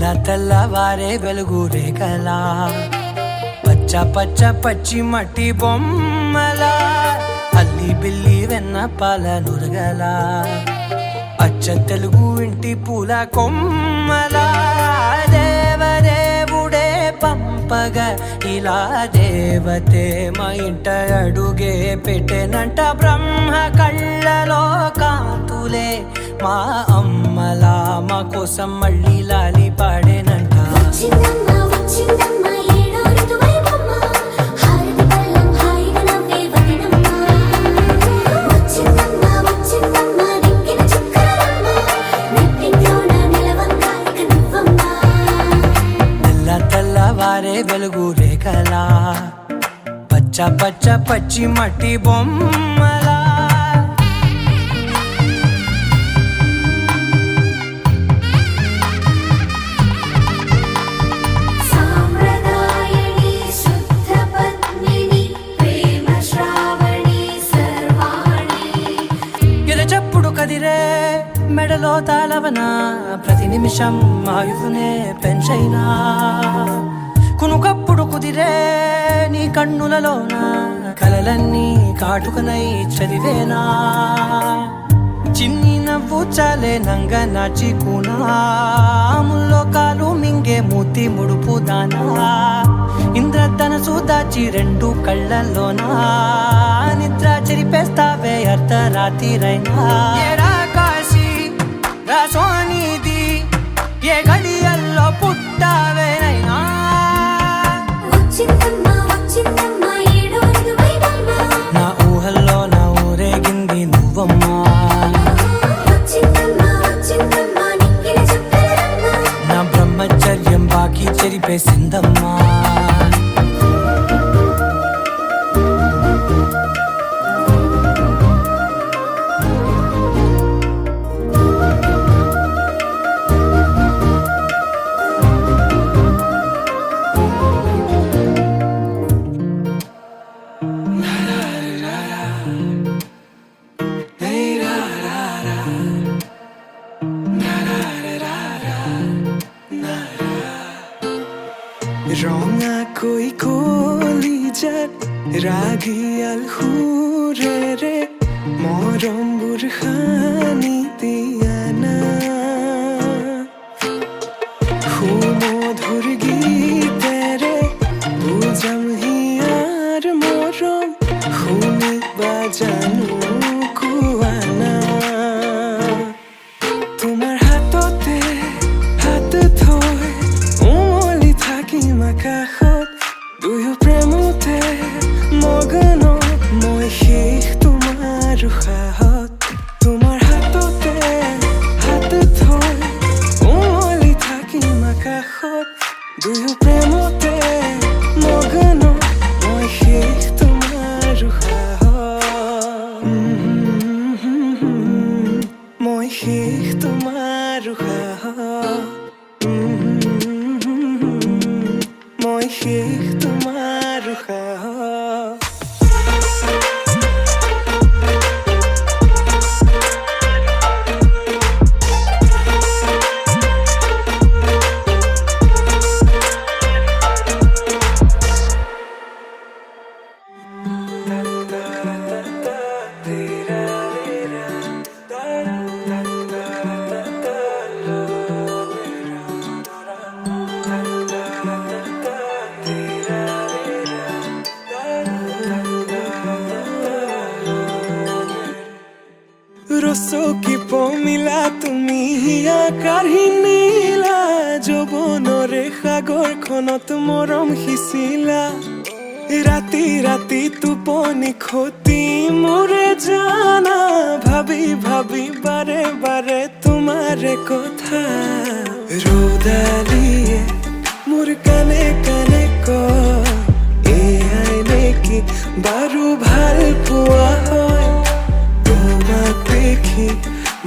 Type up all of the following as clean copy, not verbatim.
తెల్ల తెల్లవారే వెలుగు రేఖలా పచ్చ పచ్చ పచ్చి మట్టి బొమ్మలా అల్లి బిల్లి వెన్న పాల నురగలా అచ్చ తెలుగు ఇంటి పూల కొమ్మలా దేవదేవుడే పంపగా ఇలా దేవతే మా ఇంట అడుగే పెట్టెనంట బ్రహ్మ కళ్ళలో కాంతులే మా అమ్మలా మా కోసం మళ్ళీ లాలి పాడేనంట తెల్లవారే వెలుగు రేఖలా పచ్చ పచ్చ పచ్చి మట్టి బొమ్మలా కదిరే మెడలో తాళవన ప్రతి నిమిషం ఆయువునే పెంచైనా కునుకప్పుడు కుదిరే నీ కన్నులలోన కలలన్నీ కాటుకనై చదివేనా చిన్ని నవ్వు చాలే నంగ నాచి కూనాముల్లో కాలు మింగే మూతి ముడుపు దానా ఇంద్రధనసు దాచి రెండు కళ్ళల్లోనా నిద్ర చెరిపేస్తావే అర్ధరాత్రిరైనా కాశీ రాసోనిది ఏ గడియల్లో పుట్టావేనైనా నా ఊహల్లో నా ఊరేగింది నువ్వమ్మా నా బ్రహ్మచర్యం బాకీ చెరిపేసిందమ్మా রঙা কই কলিজাত রাগি আল হুরে রে মরম বুরখানি দিয়ানা সুমধুর গীতেরে বুঝাম হিয়ার মরম শুনি বাজানো কুয়ানা তোমার হাততে হাত থৈ কাষত দুয়ো প্ৰেমতে মগন মই শেষ তোমাৰ উশাহত তোমাৰ হাততে হাত থৈ উমলি থাকিম আকাশত দুয়ো প্ৰেমতে মগন মই শেষ তোমাৰ উশাহত মই শেষ তোমাৰ উশাহত মই শেষ তোমাৰ উশাহত ৰচকি পমিলা তুমি আকাশী নীলা যৌৱনৰে সাগৰখনত মৰম সিঁচিলা ৰাতি ৰাতি টোপনি খতি মোৰে জানা ভাবি ভাবি বাৰে বাৰে তোমাৰে কথা ৰ'দালিয়ে মোৰ কানে কানে কয় এয়াই নেকি বাৰু ভাল পোৱা হয় তোমাক দেখি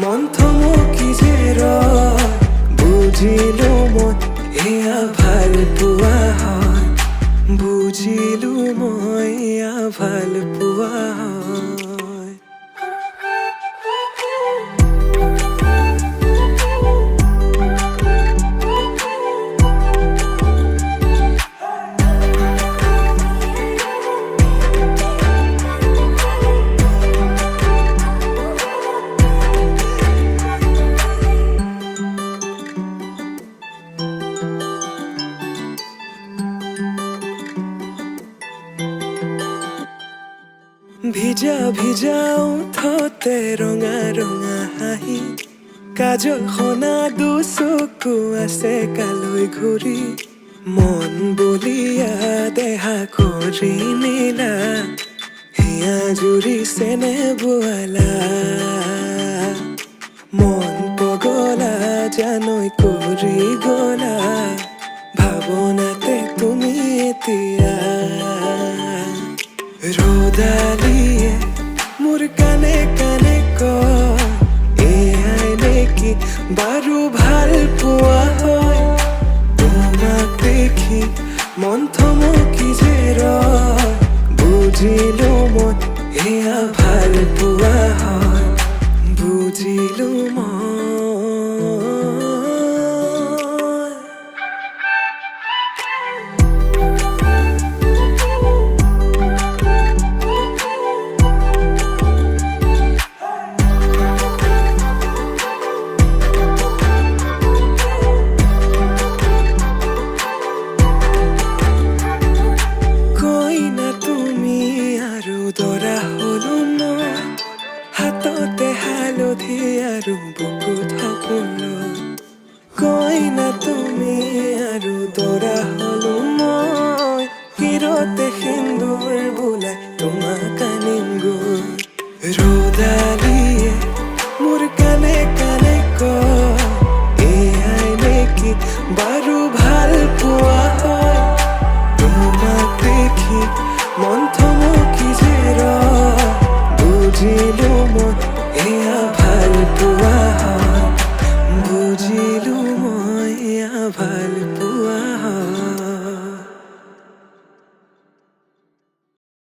মন থমকি যে ৰয় বুজিলো মই এয়া ভাল পোৱা হয় বুজিলো মই এয়া ভাল পোৱা হয় ভিজা ভিজা ওঠতে ৰঙা ৰঙা হাঁহি কাজল সনা দুচকু আছে কালৈ ঘূৰি মন বলিয়া দেহা কৰি নীলা হিয়া জুৰিছেনে বোৱালা মন পগলা জানৈ কৰি গলা ভাৱনাতে তুমি এতিয়া ৰ'দালিয়ে মোৰ কানে কানে কয় এয়াই নেকি বাৰু ভাল পোৱা হয় তোমাক দেখি মন থমকি যে ৰয় বুজিলো মই এয়া ভাল পোৱা হয় বুজিলো মই দৰা হলো মই হাততে হালধি আৰু বুকুত সপোন কইনা তুমি আৰু দৰা হলো মই হিৰতে সিন্দুৰ বোলাই তোমাক আনিম গৈ ৰ'দালিয়ে মোৰ কানে